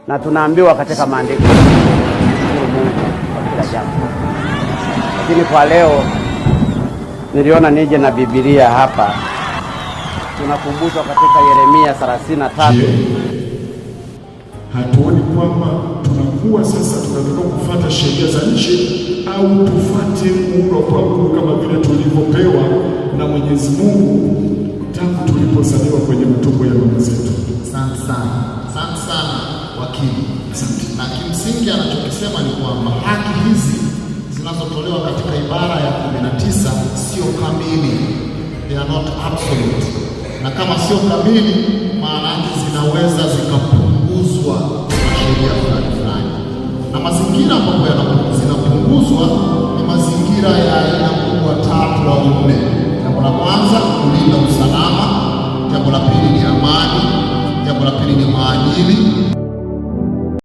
na tunaambiwa katika maandiko kushukuru Mungu kwa kila jambo. Lakini kwa leo niliona nije na Biblia hapa. Tunakumbushwa katika Yeremia 33. Hatuoni kwamba tunakuwa sasa tunataka kufuata sheria za nchi au tufuate muundo kwa Mungu kama vile tulivyopewa na Mwenyezi Mungu tangu tulipozaliwa kwenye matumbo ya mama zetu? Asante sana wakili. Na kimsingi anachokisema ni kwamba haki hizi zinazotolewa katika ibara ya 19 sio kamili, they are not absolute. Na kama sio kamili, maana yake zinaweza zikapunguzwa na sheria fulani. Na mazingira ambapo zinapunguzwa ni mazingira ya aina kubwa 3 au 4. Jambo la kwanza, kulinda usalama. Jambo la pili ni amani. Jambo la pili ni maadili.